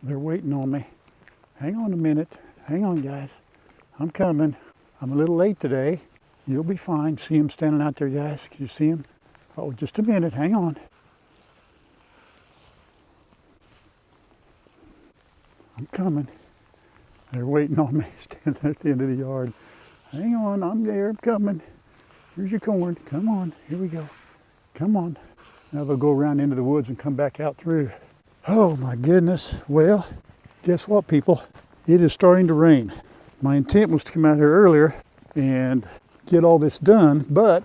They're waiting on me. Hang on a minute. Hang on, guys. I'm coming. I'm a little late today. You'll be fine. See them standing out there, guys? Can you see them? Oh, just a minute. Hang on. I'm coming. They're waiting on me, standing at the end of the yard. Hang on, I'm there, I'm coming. Here's your corn. Come on, here we go. Come on. Now they'll go around into the woods and come back out through. Oh my goodness. Well, guess what, people? It is starting to rain. My intent was to come out here earlier and get all this done, but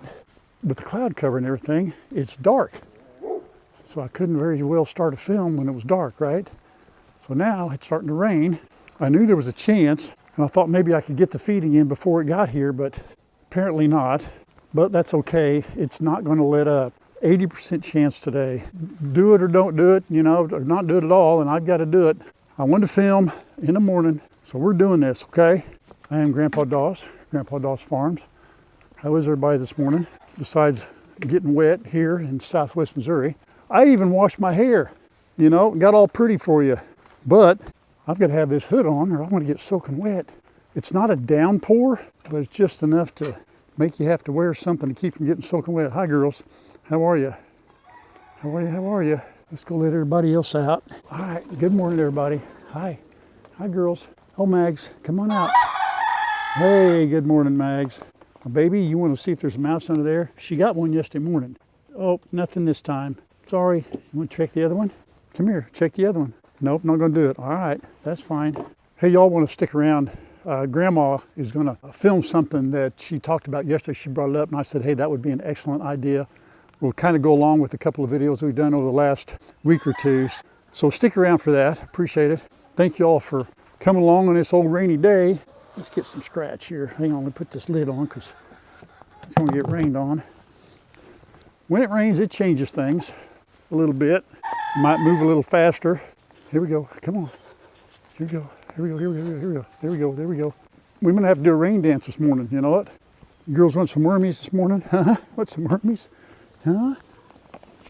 with the cloud cover and everything, it's dark. So I couldn't very well start a film when it was dark, right? So now it's starting to rain. I knew there was a chance, and I thought maybe I could get the feeding in before it got here, but apparently not. But that's okay. It's not going to let up. 80% chance today. Do it or don't do it, you know, or not do it at all, and I've got to do it. I wanted to film in the morning, so we're doing this, okay? I am Grandpa Doss, Grandpa Doss Farms. How is everybody this morning? Besides getting wet here in Southwest Missouri. I even washed my hair, you know, got all pretty for you. But I've got to have this hood on or I'm going to get soaking wet. It's not a downpour, but it's just enough to make you have to wear something to keep from getting soaking wet. Hi, girls. How are you? How are you? How are you? Let's go let everybody else out. All right. Good morning, everybody. Hi. Hi, girls. Oh, Mags, come on out. Hey, good morning, Mags. Baby, you want to see if there's a mouse under there? She got one yesterday morning. Oh, nothing this time. Sorry. You want to check the other one? Come here. Check the other one. Nope, not going to do it. All right, that's fine. Hey, y'all want to stick around. Grandma is going to film something that she talked about yesterday. She brought it up, and I said, hey, that would be an excellent idea. We'll kind of go along with a couple of videos we've done over the last week or two. So stick around for that. Appreciate it. Thank you all for coming along on this old rainy day. Let's get some scratch here. Hang on, let me put this lid on because it's going to get rained on. When it rains, it changes things a little bit. Might move a little faster. Here we go. Come on. Here we go. Here we go. Here we go. Here we go. There we go. There we go. We're going to have to do a rain dance this morning. You know what? You girls want some wormies this morning? Huh? Want some wormies? Huh?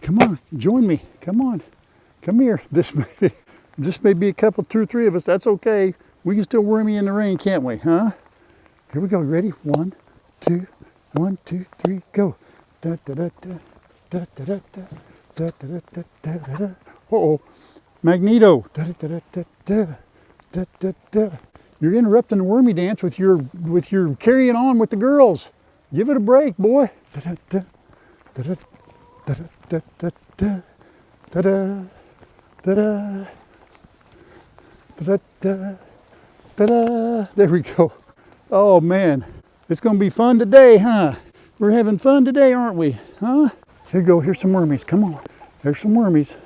Come on. Join me. Come on. Come here. This may be a couple, 2 or 3 of us. That's okay. We can still wormy in the rain, can't we? Huh? Here we go. Ready? 1, 2, 1, 2, 3, go. Da da da da da da da da da da da da da. Uh-oh. Magneto. Da, da, da, da, da, da, da, da. You're interrupting the wormy dance with your carrying on with the girls. Give it a break, boy. Da, da, da, da, da, da, da, da, da, da, da, da, da, da, da, da. There we go. Oh man, it's gonna be fun today, huh? We're having fun today, aren't we? Huh? Here you go. Here's some wormies. Come on. There's some wormies.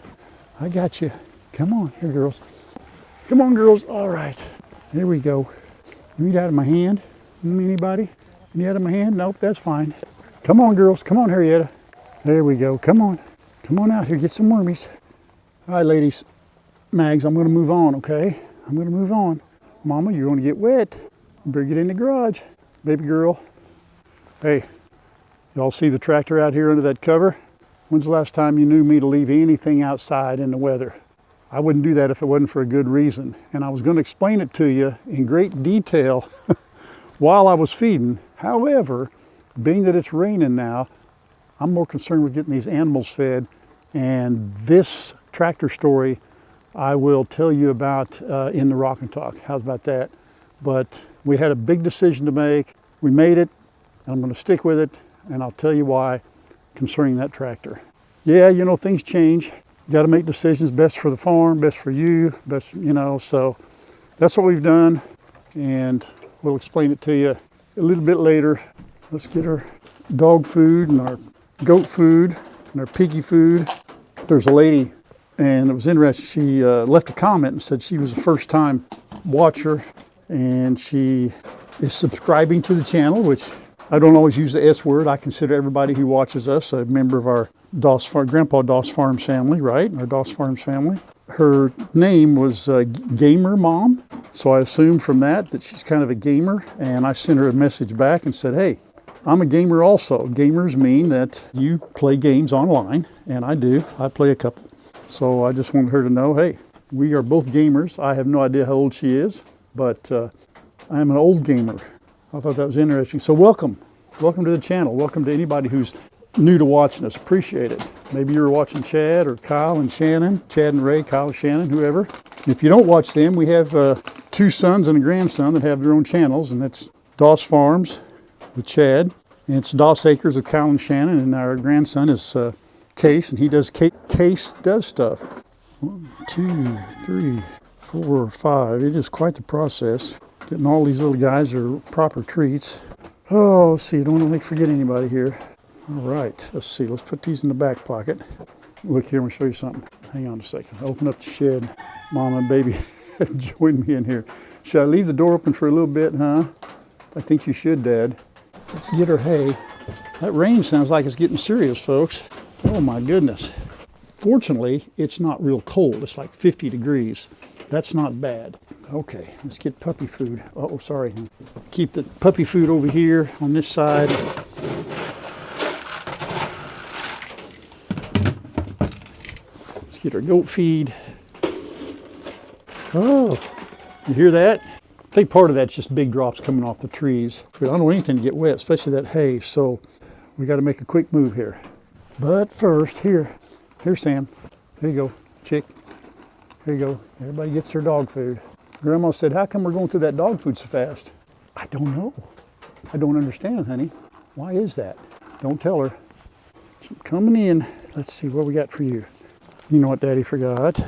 I got you. Come on, here, girls. Come on, girls. All right. There we go. You eat out of my hand? Anybody? You out of my hand? Nope, that's fine. Come on, girls. Come on, Harrietta. There we go. Come on. Come on out here. Get some wormies. All right, ladies. Mags, I'm going to move on, okay? I'm going to move on. Mama, you're going to get wet. You better get in the garage. Baby girl. Hey, y'all see the tractor out here under that cover? When's the last time you knew me to leave anything outside in the weather? I wouldn't do that if it wasn't for a good reason. And I was going to explain it to you in great detail while I was feeding. However, being that it's raining now, I'm more concerned with getting these animals fed. And this tractor story I will tell you about in the Rock and Talk. How's about that? But we had a big decision to make. We made it. And I'm going to stick with it. And I'll tell you why concerning that tractor. Yeah, you know, things change. You got to make decisions best for the farm, best for you, best, you know, so that's what we've done, and we'll explain it to you a little bit later. Let's get our dog food and our goat food and our piggy food. There's a lady, and it was interesting, she left a comment and said she was a first-time watcher, and she is subscribing to the channel, which I don't always use the S word. I consider everybody who watches us a member of our Doss Farm, Grandpa Doss Farms family, right? Our Doss Farms family. Her name was Gamer Mom, so I assumed from that she's kind of a gamer, and I sent her a message back and said, hey, I'm a gamer also. Gamers mean that you play games online, and I do. I play a couple. So I just wanted her to know, hey, We are both gamers. I have no idea how old she is, but I am an old gamer. I thought that was interesting. So welcome. Welcome to the channel. Welcome to anybody who's new to watching us. Appreciate it. Maybe you were watching Chad or Kyle and Shannon, Chad and Ray, Kyle, Shannon, whoever. If you don't watch them, we have 2 sons and a grandson that have their own channels, and that's Doss Farms with Chad, and it's Doss Acres of Kyle and Shannon, and our grandson is Case, and he does Case does stuff. 1, 2, 3, 4, 5. It is quite the process. Getting all these little guys are proper treats. Oh, let's see, I don't want to forget anybody here. All right, let's see, let's put these in the back pocket. Look here, I'm gonna show you something. Hang on a second. Open up the shed. Mom and baby join me in here. Should I leave the door open for a little bit, huh? I think you should, Dad. Let's get her hay. That rain sounds like it's getting serious, folks. Oh my goodness. Fortunately, it's not real cold. It's like 50 degrees. That's not bad. Okay, let's get puppy food. Oh, sorry. Keep the puppy food over here on this side. Let's get our goat feed. Oh, you hear that? I think part of that's just big drops coming off the trees. I don't want anything to get wet, especially that hay, so we got to make a quick move here. But first, here's Sam. There you go, chick. There you go. Everybody gets their dog food. Grandma said, how come we're going through that dog food so fast? I don't know. I don't understand, honey. Why is that? Don't tell her. So coming in, let's see what we got for you. You know what Daddy forgot?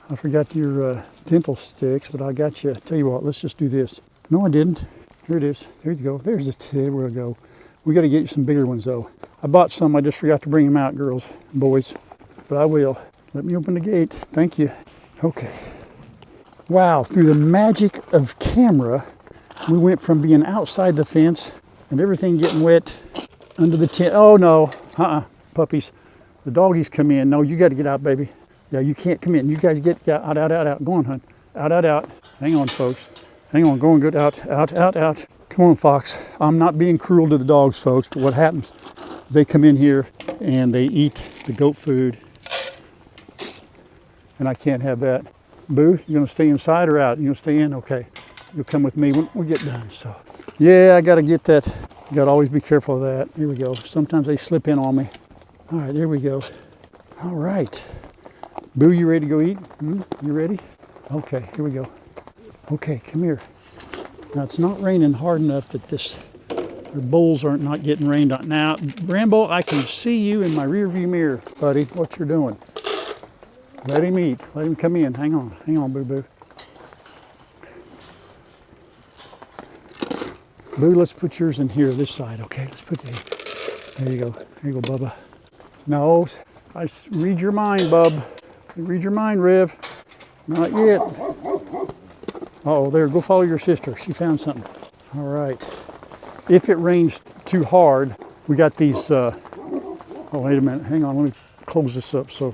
I forgot your dental sticks, but I got you. Tell you what, let's just do this. No, I didn't. Here it is. There you go. There we go. We got to get you some bigger ones, though. I bought some. I just forgot to bring them out, girls and boys. But I will. Let me open the gate. Thank you. Okay. Wow, through the magic of camera, we went from being outside the fence and everything getting wet under the tent. Oh, no. Puppies. The doggies come in. No, you got to get out, baby. Yeah, you can't come in. You guys get out. Go on, hon. Out. Hang on, folks. Hang on. Go and get out. Come on, Fox. I'm not being cruel to the dogs, folks, but what happens is they come in here and they eat the goat food, and I can't have that. Boo, you gonna stay inside or out? You gonna stay in? Okay. You'll come with me when we get done. So, yeah, I gotta get that. You gotta always be careful of that. Here we go. Sometimes they slip in on me. All right, there we go. All right. Boo, you ready to go eat? You ready? Okay, here we go. Okay, come here. Now, it's not raining hard enough that the bowls aren't not getting rained on. Now, Rambo, I can see you in my rear view mirror, buddy, what you're doing. Let him eat. Let him come in. Hang on, Boo-Boo. Boo, let's put yours in here, this side, okay? Let's put it in. There you go. There you go, Bubba. No, I read your mind, Bub. Read your mind, Rev. Not yet. Uh-oh, there, go follow your sister. She found something. All right. If it rains too hard, we got these, oh, wait a minute. Hang on, let me close this up so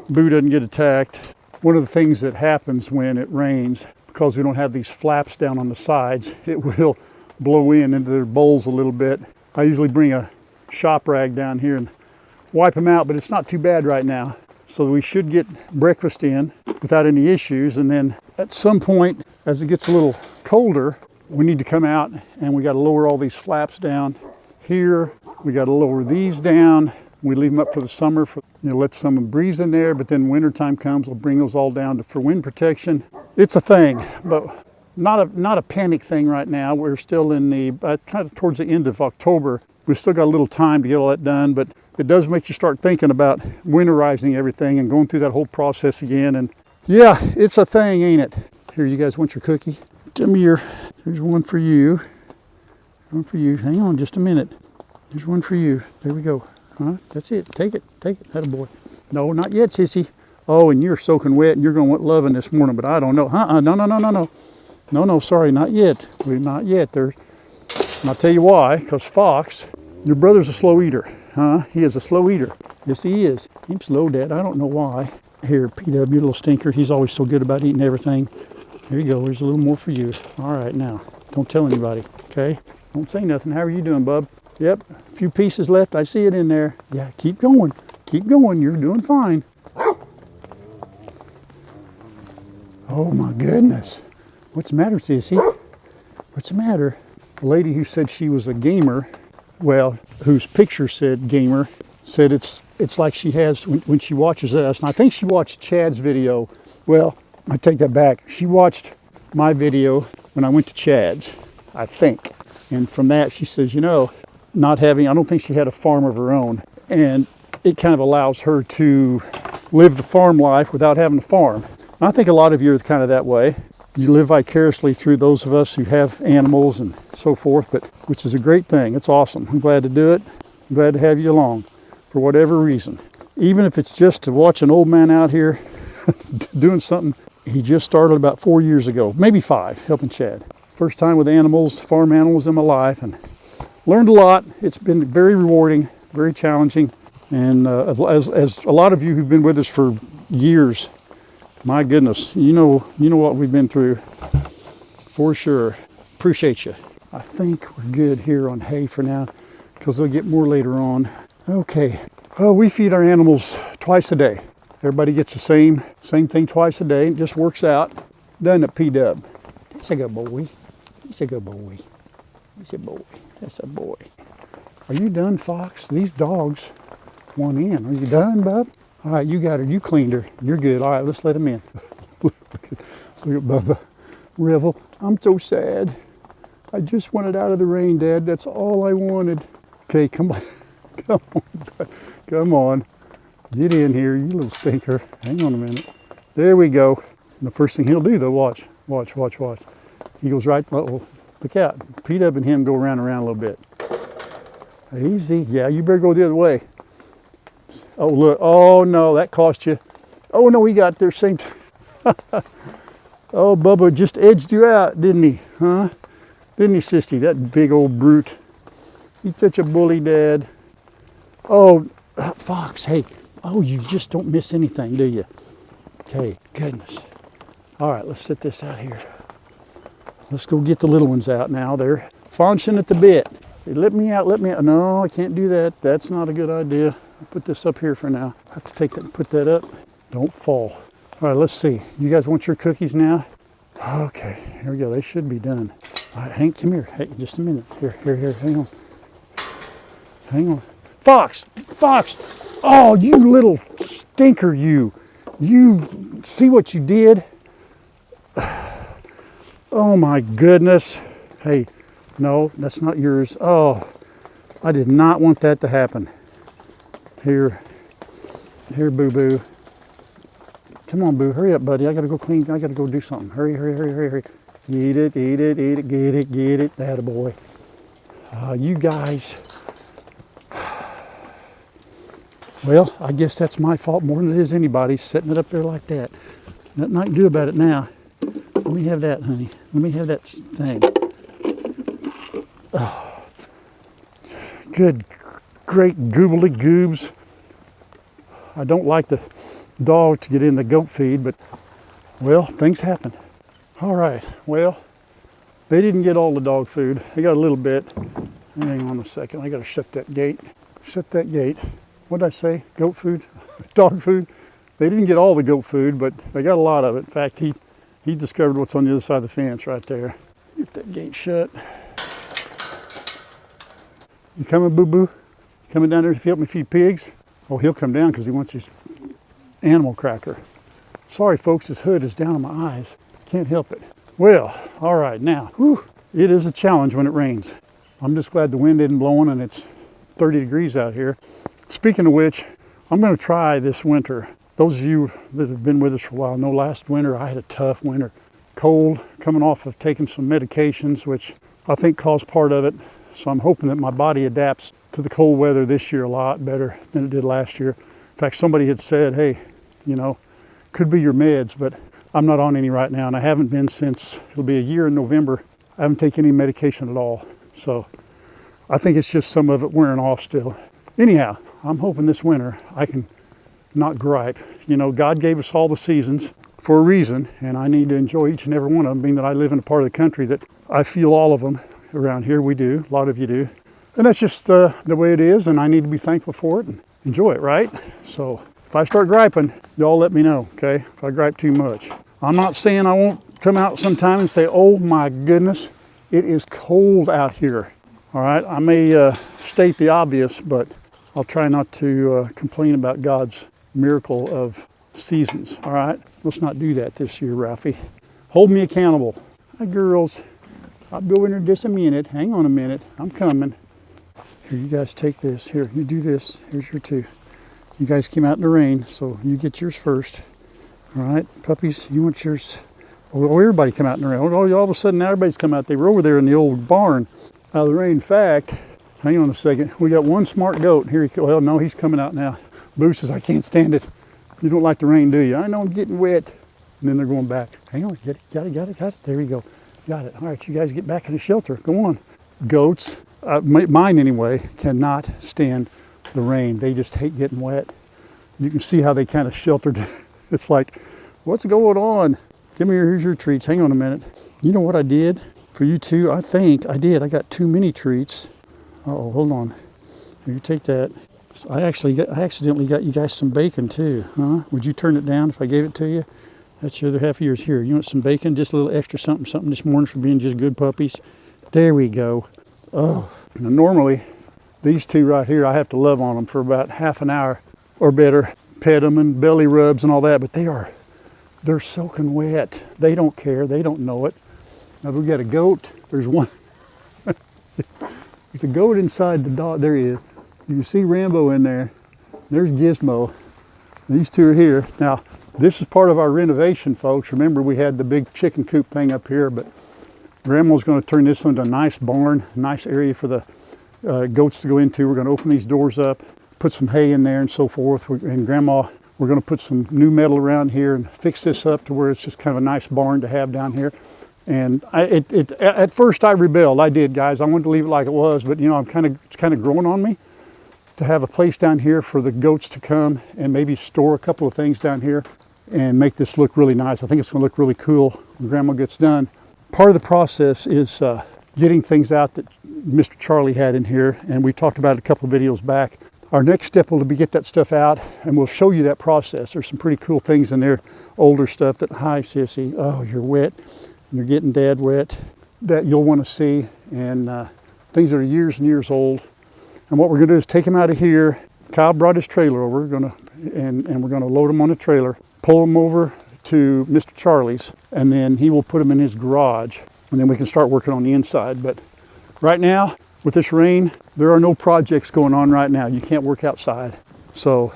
Boo doesn't get attacked. One of the things that happens when it rains, because we don't have these flaps down on the sides, it will blow into their bowls a little bit. I usually bring a shop rag down here and wipe them out, but it's not too bad right now. So we should get breakfast in without any issues. And then at some point, as it gets a little colder, we need to come out and we got to lower all these flaps down here. We got to lower these down. We leave them up for the summer, let some breeze in there, but then wintertime comes, we'll bring those all down for wind protection. It's a thing, but not a panic thing right now. We're still in the, kind of towards the end of October. We've still got a little time to get all that done, but it does make you start thinking about winterizing everything and going through that whole process again. And yeah, it's a thing, ain't it? Here, you guys want your cookie? Come here. Here's one for you. One for you. Hang on just a minute. Here's one for you. There we go. That's it. Take it. Atta boy. No, not yet, sissy. Oh, and you're soaking wet and you're going to want loving this morning, but I don't know. No, sorry, not yet. Not yet. And I'll tell you why, because Fox, your brother's a slow eater. He is a slow eater. Yes, he is. He's slow, Dad. I don't know why. Here, PW, little stinker. He's always so good about eating everything. Here you go. There's a little more for you. All right, now, don't tell anybody, okay? Don't say nothing. How are you doing, bub? Yep, a few pieces left. I see it in there. Yeah, keep going. Keep going. You're doing fine. Oh my goodness. What's the matter, Sissy? What's the matter? The lady who said she was a gamer, well, whose picture said gamer, said it's like she has when she watches us. And I think she watched Chad's video. Well, I take that back. She watched my video when I went to Chad's, I think. And from that, she says, you know, I don't think she had a farm of her own. And it kind of allows her to live the farm life without having to farm. I think a lot of you are kind of that way. You live vicariously through those of us who have animals and so forth, which is a great thing. It's awesome. I'm glad to do it. I'm glad to have you along for whatever reason. Even if it's just to watch an old man out here doing something he just started about 4 years ago, maybe 5, helping Chad. First time with animals, farm animals in my life, and learned a lot. It's been very rewarding, very challenging. And as a lot of you who've been with us for years, my goodness, you know what we've been through, for sure. Appreciate you. I think we're good here on hay for now, because they'll get more later on. Okay, well, we feed our animals twice a day. Everybody gets the same thing twice a day. It just works out. Doesn't it, P-Dub? That's a good boy. He's a good boy. He's a boy. That's a boy. Are you done, Fox? These dogs want in. Are you done, bub? All right, you got her. You cleaned her. You're good. All right, let's let him in. Look at Bubba. Revel. I'm so sad. I just wanted out of the rain, Dad. That's all I wanted. Okay, come on. Come on, bud. Come on. Get in here, you little stinker. Hang on a minute. There we go. And the first thing he'll do, though, watch. He goes right, look out. P-Dub and him go around a little bit. Easy. Yeah, you better go the other way. Oh, look. Oh, no, that cost you. Oh, no, he got there same time. Oh, Bubba just edged you out, didn't he? Huh? Didn't he, Sissy? That big old brute. He's such a bully, Dad. Oh, Fox, hey. Oh, you just don't miss anything, do you? Okay, goodness. All right, let's set this out here. Let's go get the little ones out now. They're faunching at the bit. Say, let me out. No, I can't do that. That's not a good idea. I'll put this up here for now. I have to take that and put that up. Don't fall. All right, let's see. You guys want your cookies now? Okay, here we go. They should be done. All right, Hank, come here. Hey, just a minute. Here, hang on. Fox! Oh, you little stinker, you. You see what you did? Oh my goodness. Hey, no, that's not yours. Oh, I did not want that to happen. Here, Boo-Boo. Come on, Boo, hurry up, buddy. I gotta go clean, I gotta go do something. Hurry. Eat it, get it. Attaboy. You guys. Well, I guess that's my fault more than it is anybody's, setting it up there like that. Nothing I can do about it now. Let me have that, honey. Let me have that thing. Oh. Good, great goobly goobs. I don't like the dog to get in the goat feed, but, well, things happen. All right, well, they didn't get all the dog food. They got a little bit. Hang on a second. I got to shut that gate. What did I say? Goat food? Dog food? They didn't get all the goat food, but they got a lot of it. In fact, he discovered what's on the other side of the fence right there. Get that gate shut. You coming, Boo-Boo? Coming down there to help me feed pigs? Oh, he'll come down because he wants his animal cracker. Sorry, folks, this hood is down on my eyes. Can't help it. Well, all right, now, it is a challenge when it rains. I'm just glad the wind isn't blowing and it's 30 degrees out here. Speaking of which, I'm going to try this winter. Those of you that have been with us for a while know last winter I had a tough winter. Cold, coming off of taking some medications, which I think caused part of it. So I'm hoping that my body adapts to the cold weather this year a lot better than it did last year. In fact, somebody had said, hey, could be your meds, but I'm not on any right now, and I haven't been since, it'll be a year in November. I haven't taken any medication at all. So I think it's just some of it wearing off still. Anyhow, I'm hoping this winter I can not gripe. God gave us all the seasons for a reason, and I need to enjoy each and every one of them, being that I live in a part of the country that I feel all of them around here. We do, a lot of you do. And that's just the way it is, and I need to be thankful for it and enjoy it, right? So if I start griping, y'all let me know, okay? If I gripe too much. I'm not saying I won't come out sometime and say, oh my goodness, it is cold out here. All right, I may state the obvious, but I'll try not to complain about God's miracle of seasons. All right, let's not do that this year, Ralphie. Hold me accountable. Hi, girls. I'll go in there just a minute. Hang on a minute. I'm coming. Here, you guys take this. Here, you do this. Here's your two. You guys came out in the rain, so you get yours first. All right, puppies, you want yours. Oh, everybody come out in the rain. All of a sudden, now everybody's come out. They were over there in the old barn out of the rain. In fact, hang on a second. We got one smart goat. Here he, well, no, he's coming out now. Boo says, I can't stand it. You don't like the rain, do you? I know I'm getting wet. And then they're going back. Hang on, get it, got it. There we go. Got it. All right, you guys get back in the shelter. Go on. Goats, mine anyway, cannot stand the rain. They just hate getting wet. You can see how they kind of sheltered. It's like, what's going on? Give me here's your treats. Hang on a minute. You know what I did for you two? I think I did. I got too many treats. Uh-oh, hold on. Here, you take that. So I accidentally got you guys some bacon too, huh? Would you turn it down if I gave it to you? That's the other half of yours. Here, you want some bacon? Just a little extra something this morning for being just good puppies. There we go. Oh, now normally these two right here, I have to love on them for about half an hour or better. Pet them and belly rubs and all that, but they're soaking wet. They don't care. They don't know it. Now we got a goat. There's one. There's a goat inside the dog. There he is. You can see Rambo in there. There's Gizmo. These two are here. Now, this is part of our renovation, folks. Remember, we had the big chicken coop thing up here, but Grandma's going to turn this into a nice barn, nice area for the goats to go into. We're going to open these doors up, put some hay in there and so forth. And Grandma, we're going to put some new metal around here and fix this up to where it's just kind of a nice barn to have down here. And at first I rebelled. I did, guys. I wanted to leave it like it was, but you know, it's kind of growing on me to have a place down here for the goats to come and maybe store a couple of things down here and make this look really nice. I think it's going to look really cool when Grandma gets done. Part of the process is getting things out that Mr. Charlie had in here, and we talked about it a couple of videos back. Our next step will be get that stuff out, and we'll show you that process. There's some pretty cool things in there, older stuff that, hi sissy, oh, you're wet, you're getting Dad wet, that you'll want to see, and things that are years and years old. And what we're going to do is take them out of here. Kyle brought his trailer over, we're going to load them on the trailer, pull them over to Mr. Charlie's, and then he will put them in his garage, and then we can start working on the inside. But right now, with this rain, there are no projects going on right now. You can't work outside. So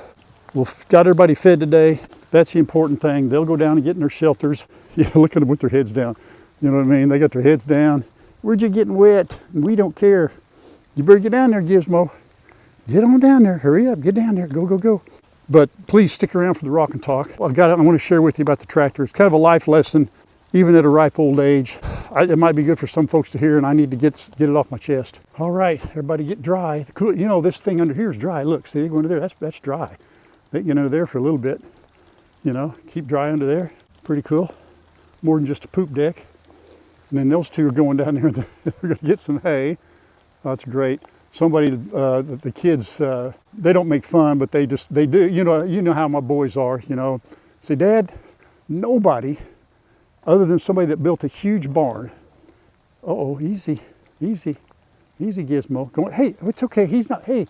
we've got everybody fed today. That's the important thing. They'll go down and get in their shelters. Yeah, look at them with their heads down. You know what I mean? They got their heads down. We're just getting wet, and we don't care. You better get down there, Gizmo. Get on down there. Hurry up. Get down there. Go, go, go. But please stick around for the rock and talk. I want to share with you about the tractor. It's kind of a life lesson, even at a ripe old age. It might be good for some folks to hear, and I need to get it off my chest. All right, everybody get dry. You know, this thing under here is dry. Look, see, going under there, that's dry. They get under there for a little bit. You know, keep dry under there. Pretty cool. More than just a poop deck. And then those two are going down there. They're going to get some hay. That's great. Somebody, the kids, they don't make fun, but they do. You know how my boys are. You know, say, Dad, nobody other than somebody that built a huge barn. Easy, Gizmo. Going, hey, it's okay. He's not. Hey,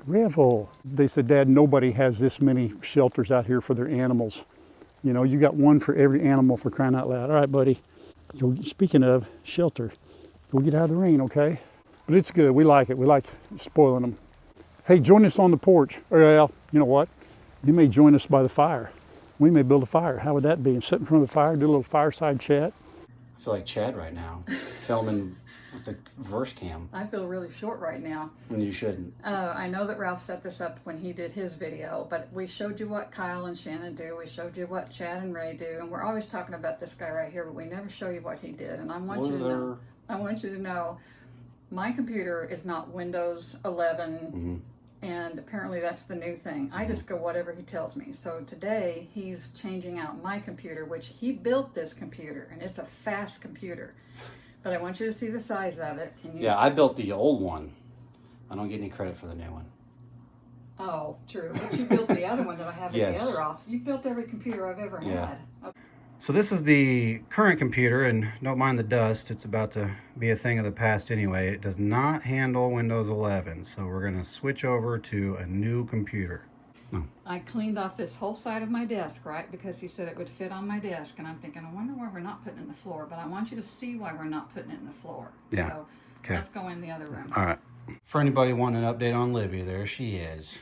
Revel. They said, Dad, nobody has this many shelters out here for their animals. You know, you got one for every animal, for crying out loud. All right, buddy. Speaking of shelter, go get out of the rain, okay? But it's good. We like it. We like spoiling them. Hey, join us on the porch. Well, you know what? You may join us by the fire. We may build a fire. How would that be? And sit in front of the fire, do a little fireside chat. I feel like Chad right now, filming with the verse cam. I feel really short right now. And you shouldn't. I know that Ralph set this up when he did his video, but we showed you what Kyle and Shannon do. We showed you what Chad and Ray do, and we're always talking about this guy right here, but we never show you what he did. And I want you to know, my computer is not Windows 11, and apparently that's the new thing. I just go whatever he tells me. So today he's changing out my computer, which he built this computer, and it's a fast computer. But I want you to see the size of it. Yeah, I built the old one. I don't get any credit for the new one. Oh, true. But you built the other one that I have in Yes. the other office. You built every computer I've ever Yeah. had. Okay. So this is the current computer, and don't mind the dust. It's about to be a thing of the past anyway. It does not handle Windows 11, so we're going to switch over to a new computer. I cleaned off this whole side of my desk, right? Because he said it would fit on my desk. And I'm thinking, I wonder why we're not putting it in the floor. But I want you to see why we're not putting it in the floor. Yeah. So Okay. let's go in the other room. All right. For anybody wanting an update on Libby, there she is.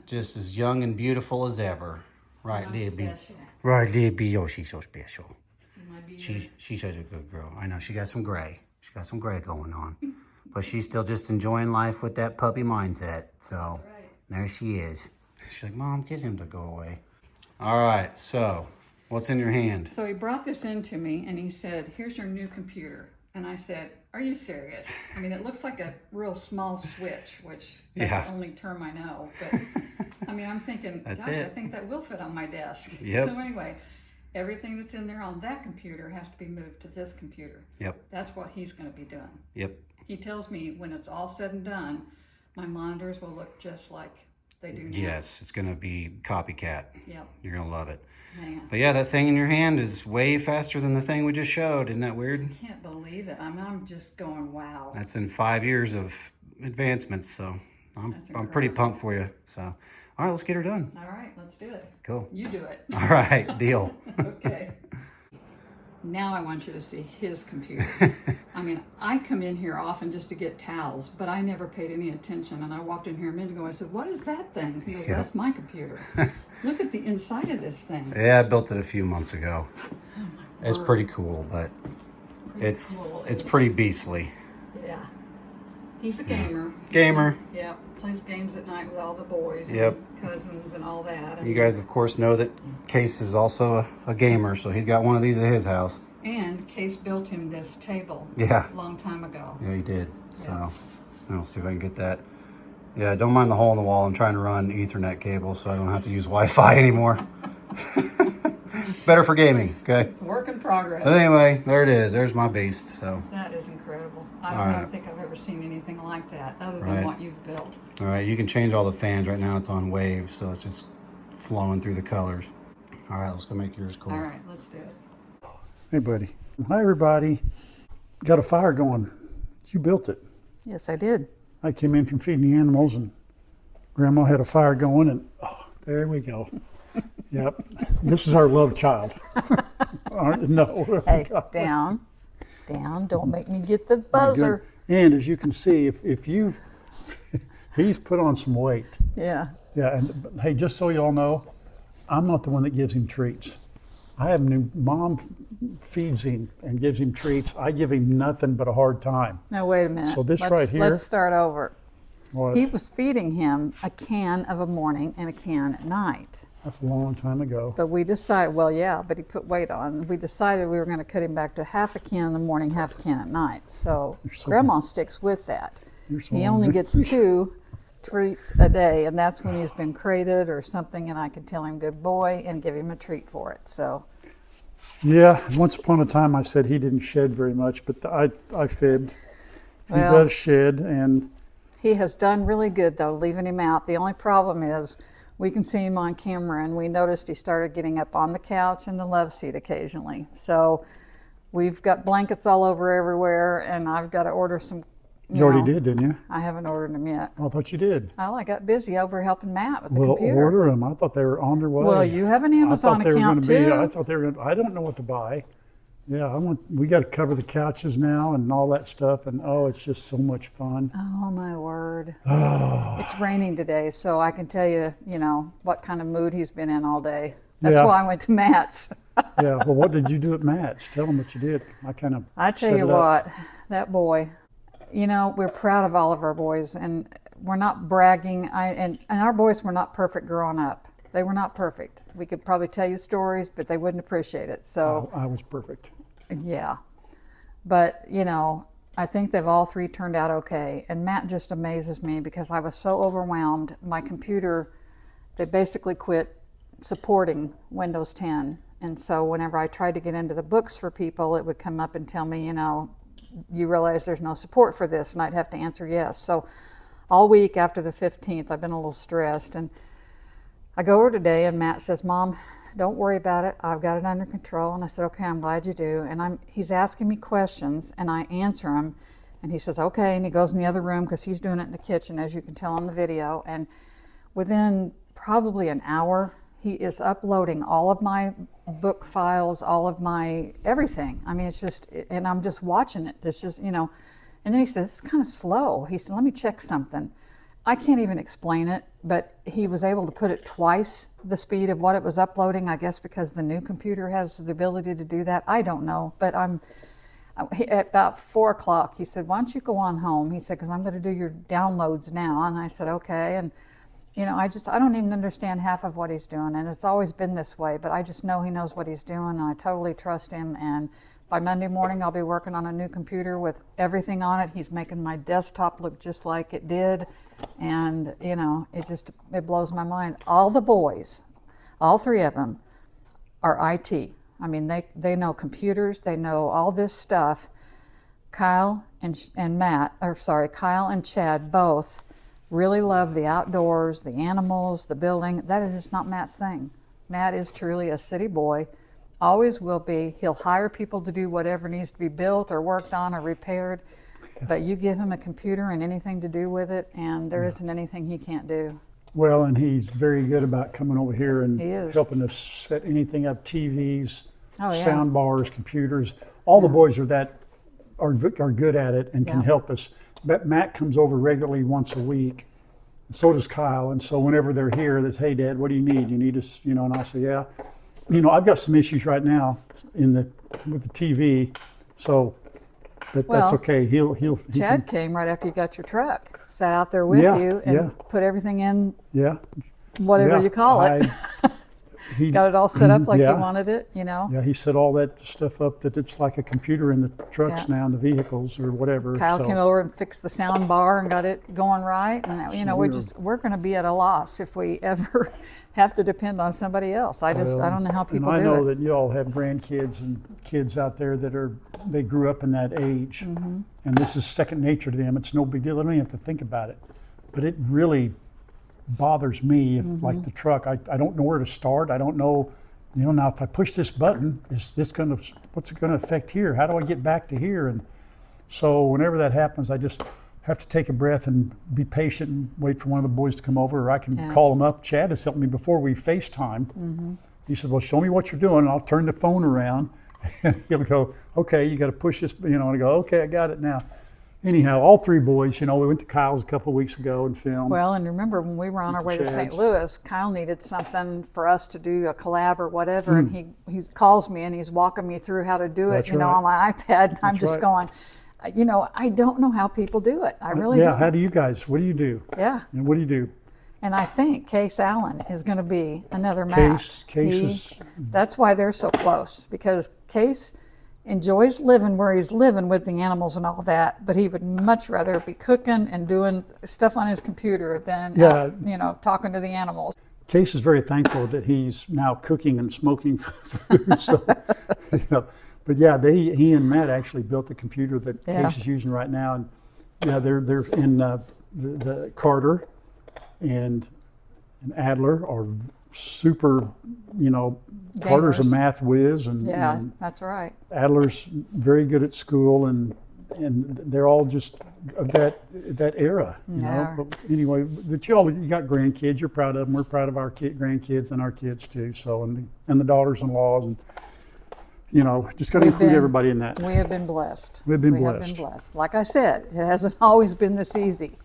Just as young and beautiful as ever. Right, I'm Libby. special. Right, Libby. Oh, she's so special. See my beard? She's such a good girl. I know, she got some gray. She got some gray going on. But she's still just enjoying life with that puppy mindset. So, That's right. there she is. She's like, Mom, get him to go away. All right, so, what's in your hand? So he brought this in to me and he said, here's your new computer. And I said, are you serious? I mean, it looks like a real small switch, which that's Yeah. the only term I know. But I mean, I'm thinking, That's gosh, I it. think that will fit on my desk. Yep. So anyway, everything that's in there on that computer has to be moved to this computer. Yep, That's what he's going to be doing. yep. He tells me when it's all said and done, my monitors will look just like they do now. Yes, it's going to be copycat. Yep. You're going to love it. Man, But yeah, that thing in your hand is way faster than the thing we just showed. Isn't that weird? I can't believe it. I'm just going, wow. That's in 5 years of advancements, so I'm pretty incredible. pumped for you. So, all right, let's get her done. All right, let's do it. Cool. You do it. All right, deal. Okay. Now I want you to see his computer. I mean, I come in here often just to get towels, but I never paid any attention. And I walked in here a minute ago. I said, what is that thing? He goes, Yeah. that's my computer. Look at the inside of this thing. Yeah, I built it a few months ago. It's word. pretty cool, but Pretty it's cool. it's pretty beastly. Yeah. He's a gamer. Gamer. Yeah. Plays games at night with all the boys. Yep. And cousins and all that. You guys, of course, know that Case is also a gamer, so he's got one of these at his house. And Case built him this table. Yeah. A long time ago. Yeah, he did. So, Yeah. I'll see if I can get that. Yeah, don't mind the hole in the wall. I'm trying to run Ethernet cable so I don't have to use Wi-Fi anymore. It's better for gaming, okay? It's a work in progress. But anyway, there it is. There's my beast. So, That is incredible. I All right. don't think I've ever seen anything like that other than Right. what you've built. all right, you can change all the fans. Right now it's on wave, so it's just flowing through the colors. All right, let's go make yours cool. All right, let's do it. Hey, buddy. Hi, everybody. Got a fire going. You built it. Yes, I did. I came in from feeding the animals, and Grandma had a fire going, and there we go. Yep. This is our love child. No. Hey, down. Down. Don't make me get the buzzer. And as you can see, if you, he's put on some weight. Yeah. Yeah, and hey, just so y'all know, I'm not the one that gives him treats. I have new mom feeds him and gives him treats. I give him nothing but a hard time. Now, wait a minute. So this Let's- right here- Let's start over. What? He was feeding him a can of a morning and a can at night. That's a long time ago. But we decided, well, yeah, but he put weight on. We decided we were going to cut him back to half a can in the morning, half a can at night. So so- Grandma sticks with that. You're so He only hungry. gets 2 treats a day, and that's when he's been crated or something, and I can tell him good boy and give him a treat for it. So Yeah, once upon a time I said he didn't shed very much, but I fibbed. He Well- does shed, and he has done really good, though, leaving him out. The only problem is we can see him on camera, and we noticed he started getting up on the couch and the love seat occasionally. So we've got blankets all over everywhere, and I've got to order some. you already did, didn't you? I haven't ordered them yet. I thought you did. Well, I got busy over helping Matt with the Well, computer. order them. I thought they were on their way. Well, you have an I Amazon thought they were account going to be. too. I thought they were going. I don't know what to buy. Yeah, we got to cover the couches now and all that stuff, and it's just so much fun. Oh my word! It's raining today, so I can tell you, what kind of mood he's been in all day. That's Yeah. why I went to Matt's. Yeah. Well, what did you do at Matt's? Tell them what you did. I kind of. I tell you what, that boy, we're proud of all of our boys, and we're not bragging. And our boys were not perfect growing up. They were not perfect. We could probably tell you stories, but they wouldn't appreciate it. So I was perfect. yeah, but I think they've all 3 turned out okay. And Matt just amazes me because I was so overwhelmed. My computer, they basically quit supporting Windows 10. And so whenever I tried to get into the books for people, it would come up and tell me, you realize there's no support for this, and I'd have to answer yes. So all week after the 15th, I've been a little stressed. And I go over today, and Matt says, Mom, don't worry about it. I've got it under control. And I said, okay, I'm glad you do. And he's asking me questions, and I answer him. And he says, okay. And he goes in the other room because he's doing it in the kitchen, as you can tell on the video. And within probably an hour, he is uploading all of my book files, all of my everything. I mean, it's just, and I'm just watching it. It's just, you know. And then he says, it's kind of slow. He said, let me check something. I can't even explain it, but he was able to put it twice the speed of what it was uploading, I guess because the new computer has the ability to do that. I don't know, but at about 4 o'clock, he said, why don't you go on home? He said, because I'm going to do your downloads now. And I said, okay. And, you know, I don't even understand half of what he's doing. And it's always been this way, but I just know he knows what he's doing, and I totally trust him. And by Monday morning, I'll be working on a new computer with everything on it. He's making my desktop look just like it did. And, you know, it blows my mind. All the boys, all 3 of them, are IT. I mean, they know computers. They know all this stuff. Kyle and Chad both really love the outdoors, the animals, the building. That is just not Matt's thing. Matt is truly a city boy. Always will be. He'll hire people to do whatever needs to be built or worked on or repaired. But you give him a computer and anything to do with it, and there isn't anything he can't do. Well, and he's very good about coming over here and helping us set anything up, TVs, sound bars, computers. All the boys are good at it and can help us. But Matt comes over regularly once a week. So does Kyle. And so whenever they're here, that's, hey, Dad, what do you need? You need us, you know, and I'll say, yeah. You know, I've got some issues right now with the TV, so that's okay. Chad came right after you got your truck, sat out there with you, and put everything in. Whatever you call it. He got it all set up like he wanted it, you know. Yeah, he set all that stuff up that it's like a computer in the trucks now, in the vehicles or whatever. Kyle came over and fixed the sound bar and got it going right, and you know, we're going to be at a loss if we ever have to depend on somebody else. I don't know how people do it. And I know that you all have grandkids and kids out there that they grew up in that age, and this is second nature to them. It's no big deal. They don't even have to think about it, but it really bothers me if like the truck, I don't know where to start. I don't know, you know, now if I push this button, what's it going to affect here? How do I get back to here? And so whenever that happens, I just have to take a breath and be patient and wait for one of the boys to come over, or I can call them up. Chad has helped me before. We FaceTime. He said, well, show me what you're doing, and I'll turn the phone around. And he'll go, okay, you got to push this, you know, and I go, okay, I got it now. Anyhow, all 3 boys, you know, we went to Kyle's a couple of weeks ago and filmed. Well, and remember when we were on our way to St. Louis, Kyle needed something for us to do a collab or whatever, and he calls me and he's walking me through how to do it, know, on my iPad. And I'm just going, you know, I don't know how people do it. I really don't. Yeah, how do you guys, what do you do? Yeah. And what do you do? And I think Case Allen is going to be another match. That's why they're so close, because Case enjoys living where he's living with the animals and all that, but he would much rather be cooking and doing stuff on his computer than you know, talking to the animals. Case is very thankful that he's now cooking and smoking food. So, you know, but yeah, he and Matt actually built the computer that Case is using right now, and they're in the Carter and Adler are super, you know, gamers. Carter's a math whiz, and that's right. Adler's very good at school, and they're all just of that era, you know. But anyway, but you got grandkids. You're proud of them. We're proud of our grandkids and our kids too. So and the daughters-in-laws, and you know, just got to include everybody in that. We have been blessed. We have been blessed. Like I said, it hasn't always been this easy.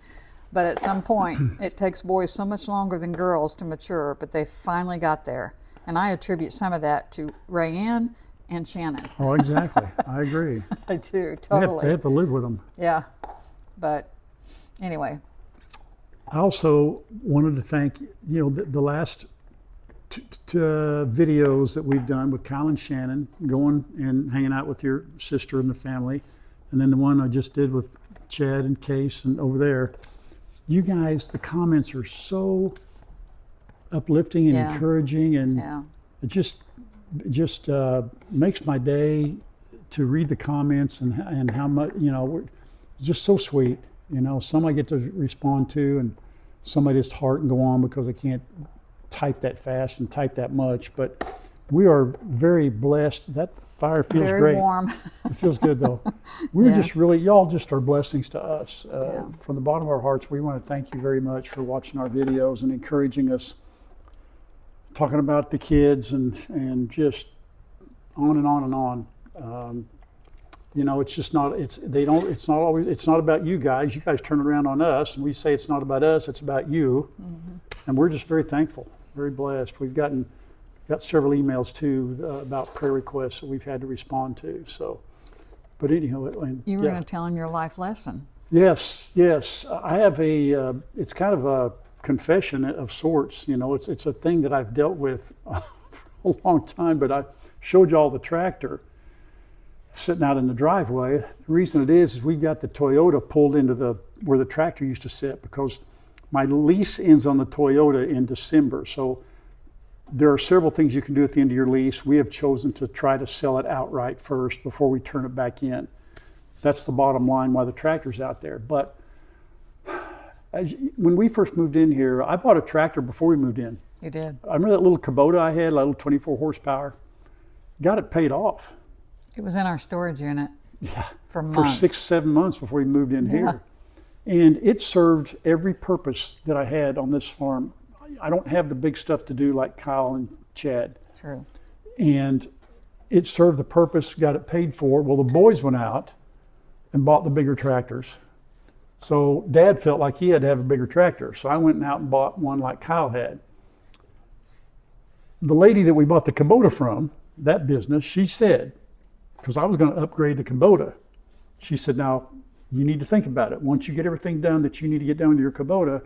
But at some point, it takes boys so much longer than girls to mature, but they finally got there. And I attribute some of that to Rayanne and Shannon. Oh, exactly. I agree. I do, totally. They have to live with them. Yeah. But anyway. I also wanted to thank, you know, the last videos that we've done with Kyle and Shannon, going and hanging out with your sister and the family, and then the one I just did with Chad and Case and over there. You guys, the comments are so uplifting and encouraging, and it just makes my day to read the comments and how much, you know, we're just so sweet. You know, some I get to respond to, and some I just heart and go on because I can't type that fast and type that much. But we are very blessed. That fire feels Very great. warm. It feels good though. We're Yeah. just really, y'all just are blessings to us. Yeah. From the bottom of our hearts, we want to thank you very much for watching our videos and encouraging us, talking about the kids and just on and on and on. You know, it's just not, it's not always, it's not about you guys. You guys turn around on us and we say it's not about us, it's about you. And we're just very thankful, very blessed. We've got several emails too about prayer requests that we've had to respond to. So, but anyhow, You were going to tell them your life lesson. Yes. I have it's kind of a confession of sorts. You know, it's a thing that I've dealt with for a long time, but I showed y'all the tractor sitting out in the driveway. The reason it is we've got the Toyota pulled into where the tractor used to sit, because my lease ends on the Toyota in December. So there are several things you can do at the end of your lease. We have chosen to try to sell it outright first before we turn it back in. That's the bottom line why the tractor's out there. But when we first moved in here, I bought a tractor before we moved in. You did. I remember that little Kubota I had, a little 24 horsepower. Got it paid off. It was in our storage unit Yeah, for for months. 6-7 months before we moved in here. And it served every purpose that I had on this farm. I don't have the big stuff to do like Kyle and Chad. True. And it served the purpose, got it paid for. Well, the boys went out and bought the bigger tractors. So Dad felt like he had to have a bigger tractor. So I went out and bought one like Kyle had. The lady that we bought the Kubota from, that business, she said, because I was going to upgrade the Kubota, she said, now you need to think about it. Once you get everything done that you need to get done with your Kubota,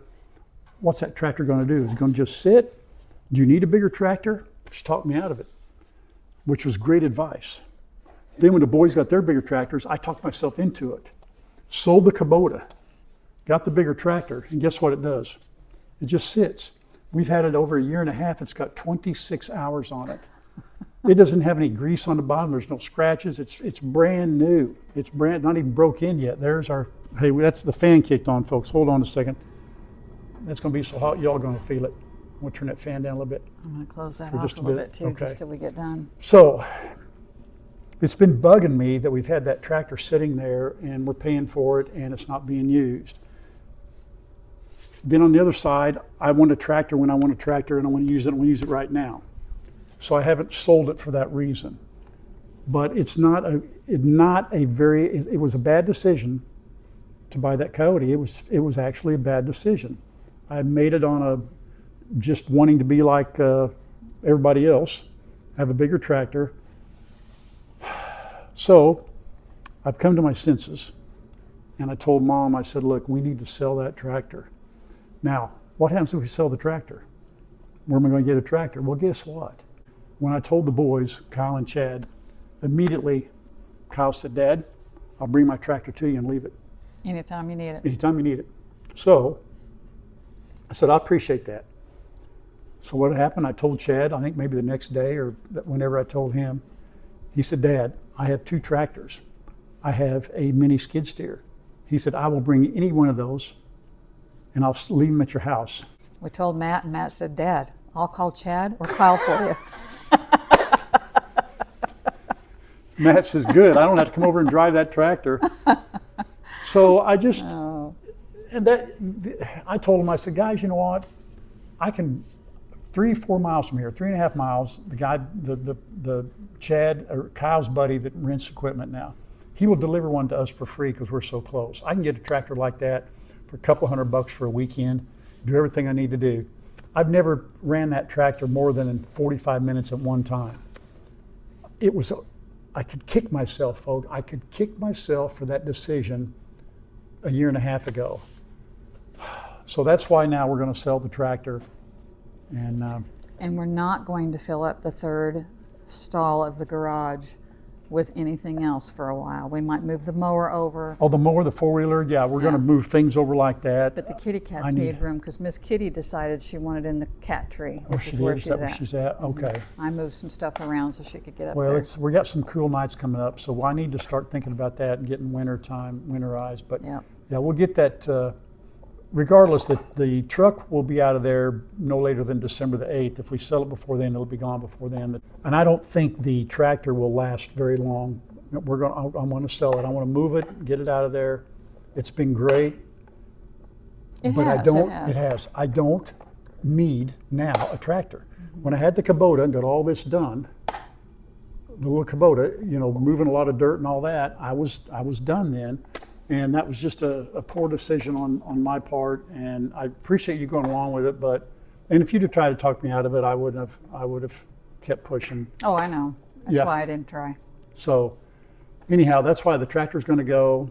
what's that tractor going to do? Is it going to just sit? Do you need a bigger tractor? She talked me out of it, which was great advice. Then when the boys got their bigger tractors, I talked myself into it. Sold the Kubota, got the bigger tractor, and guess what it does? It just sits. We've had it over a year and a half. It's got 26 hours on it. It doesn't have any grease on the bottom. There's no scratches. It's brand new. It's not even broke in yet. There's our, hey, that's the fan kicked on, folks. Hold on a second. That's going to be so hot, y'all going to feel it. I'm going to turn that fan down a little bit. I'm going to close that For off just a a little bit. bit too, Okay. just till we get done. So it's been bugging me that we've had that tractor sitting there and we're paying for it and it's not being used. Then on the other side, I want a tractor when I want a tractor and I want to use it. I want to use it right now. So I haven't sold it for that reason. But it was a bad decision to buy that Coyote. It was actually a bad decision. I made it on just wanting to be like everybody else, have a bigger tractor. So I've come to my senses and I told Mom, I said, look, we need to sell that tractor. Now, what happens if we sell the tractor? Where am I going to get a tractor? Well, guess what? When I told the boys, Kyle and Chad, immediately Kyle said, Dad, I'll bring my tractor to you and leave it. Anytime you need it. Anytime you need it. So I said, I appreciate that. So what happened, I told Chad, I think maybe the next day or whenever I told him, he said, Dad, I have 2 tractors. I have a mini skid steer. He said, I will bring any one of those and I'll leave them at your house. We told Matt, and Matt said, Dad, I'll call Chad or Kyle for you. Matt says, good, I don't have to come over and drive that tractor. So I just, I told him, I said, guys, you know what? I can 3-4 miles from here, 3.5 miles, the guy, the Chad, or Kyle's buddy that rents equipment now, he will deliver one to us for free because we're so close. I can get a tractor like that for a couple $100 for a weekend, do everything I need to do. I've never ran that tractor more than in 45 minutes at one time. I could kick myself, folks. I could kick myself for that decision a year and a half ago. So that's why now we're going to sell the tractor. And we're not going to fill up the 3rd stall of the garage with anything else for a while. We might move the mower over. Oh, the mower, the 4-wheeler, yeah, we're going to move things over like that. But the kitty cats need room because Miss Kitty decided she wanted in the cat tree, which is where she's that at. where she's at? Okay. I moved some stuff around so she could get up Well, there. we got some cool nights coming up, so I need to start thinking about that and getting winterized. But Yep. Yeah, we'll get that. Regardless, the truck will be out of there no later than December the 8th. If we sell it before then, it'll be gone before then. And I don't think the tractor will last very long. I want to sell it. I want to move it, get it out of there. It's been great. It has. I don't need now a tractor. When I had the Kubota and got all this done, the little Kubota, moving a lot of dirt and all that, I was done then. And that was just a poor decision on my part, and I appreciate you going along with it. And if you'd have tried to talk me out of it, I would have kept pushing. Oh, I know. That's why I didn't try. So, anyhow, that's why the tractor's going to go.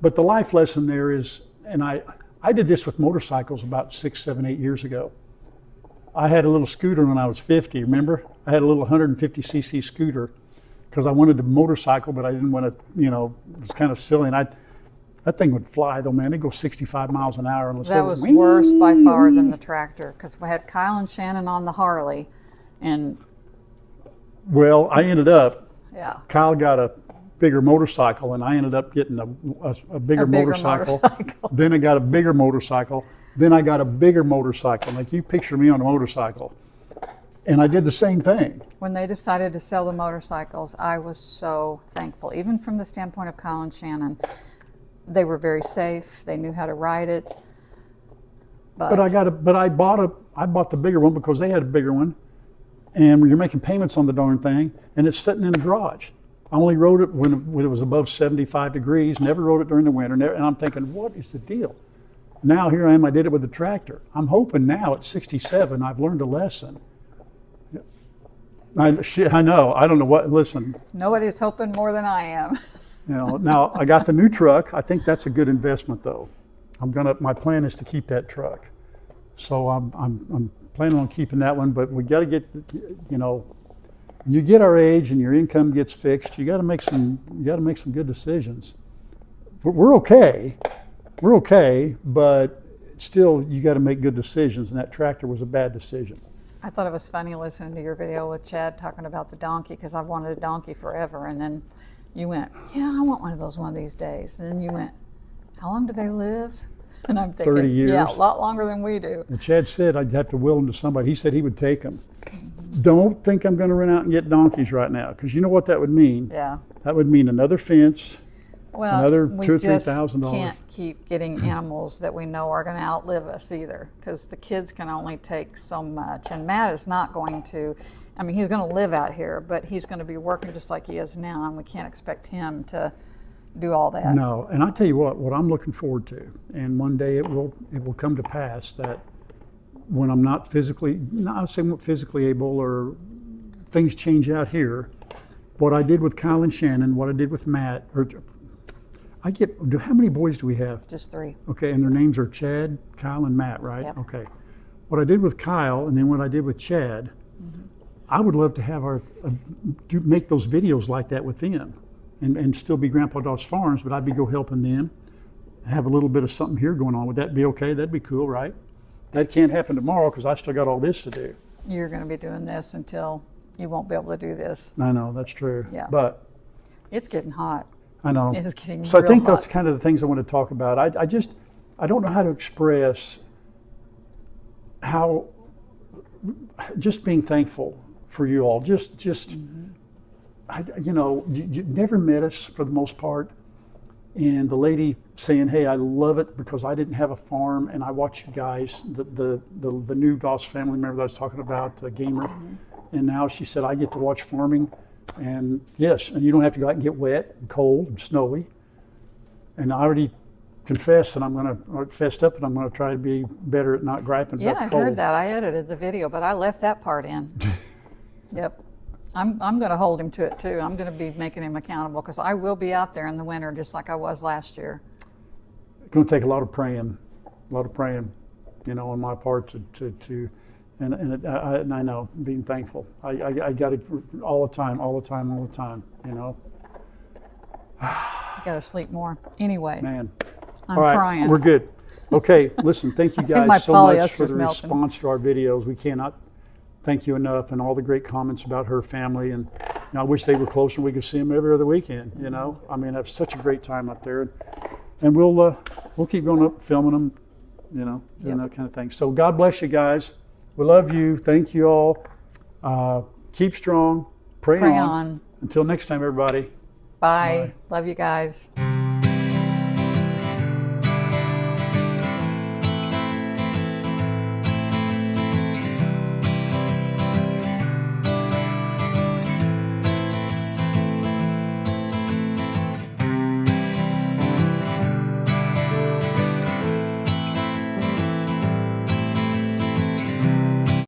But the life lesson there is, and I did this with motorcycles about 6, 7, 8 years ago. I had a little scooter when I was 50. Remember, I had a little 150cc scooter because I wanted a motorcycle, but I didn't want to. It was kind of silly, and that thing would fly though, man. It'd go 65 miles an hour. That was worse by far than the tractor, because we had Kyle and Shannon on the Harley, and well, I ended up. Yeah. Kyle got a bigger motorcycle, and I ended up getting a bigger motorcycle. Then I got a bigger motorcycle. Then I got a bigger motorcycle. Like you picture me on a motorcycle, and I did the same thing. When they decided to sell the motorcycles, I was so thankful, even from the standpoint of Kyle and Shannon. They were very safe. They knew how to ride it. But I bought the bigger one because they had a bigger one, and you're making payments on the darn thing, and it's sitting in the garage. I only rode it when it was above 75 degrees. Never rode it during the winter. And I'm thinking, what is the deal? Now here I am. I did it with the tractor. I'm hoping now at 67 I've learned a lesson. I know. I don't know what. Listen. Nobody's hoping more than I am. Now I got the new truck. I think that's a good investment, though. My plan is to keep that truck, so I'm planning on keeping that one. But we got to get, you get our age and your income gets fixed. You got to make some good decisions. We're okay, but still you got to make good decisions. And that tractor was a bad decision. I thought it was funny listening to your video with Chad talking about the donkey, because I've wanted a donkey forever, and then you went, yeah, I want one of these days. And then you went, how long do they live? And I'm thinking, 30 years. Yeah, a lot longer than we do. And Chad said I'd have to will them to somebody. He said he would take them. Don't think I'm going to run out and get donkeys right now, because you know what that would mean? Yeah. That would mean another fence, another $2,000 or $3,000. We can't keep getting animals that we know are going to outlive us either, because the kids can only take so much. And Matt is not going to. I mean, he's going to live out here, but he's going to be working just like he is now, and we can't expect him to do all that. No, and I tell you what I'm looking forward to, and one day it will come to pass that when I'm not physically able, or things change out here, what I did with Kyle and Shannon, what I did with Matt, how many boys do we have? Just 3. Okay, and their names are Chad, Kyle, and Matt, right? Yep. Okay. What I did with Kyle, and then what I did with Chad, I would love to have make those videos like that with them, and still be Grandpa Dog's Farms, but I'd go helping them, have a little bit of something here going on. Would that be okay? That'd be cool, right? That can't happen tomorrow because I still got all this to do. You're going to be doing this until you won't be able to do this. I know, that's true. Yeah. But it's getting hot. I know. It is getting so I think real that's kind of the things I want to talk about. I don't know how to express how just being thankful for you all. You never met us for the most part. And the lady saying, hey, I love it because I didn't have a farm, and I watch you guys, the new Doss family member that I was talking about, Gamer. And now she said, I get to watch farming. And yes, and you don't have to go out and get wet and cold and snowy. And I already confessed that I'm going to try to be better at not griping about the cold. Yeah, I heard that. I edited the video, but I left that part in. Yep. I'm going to hold him to it too. I'm going to be making him accountable, because I will be out there in the winter just like I was last year. It's going to take a lot of praying, on my part and I know, being thankful. I got it all the time. I got to sleep more. Anyway, man. I'm all right, frying. We're good. Okay, listen, thank you guys so much for the melting. response to our videos. We cannot thank you enough, and all the great comments about her family. And I wish they were closer. We could see them every other weekend. I mean, I have such a great time up there. and we'll keep going up filming them, you know, doing that kind of thing. So God bless you guys. We love you. Thank you all. Keep strong. Pray on. on. Until next time, everybody. Bye. Love you guys.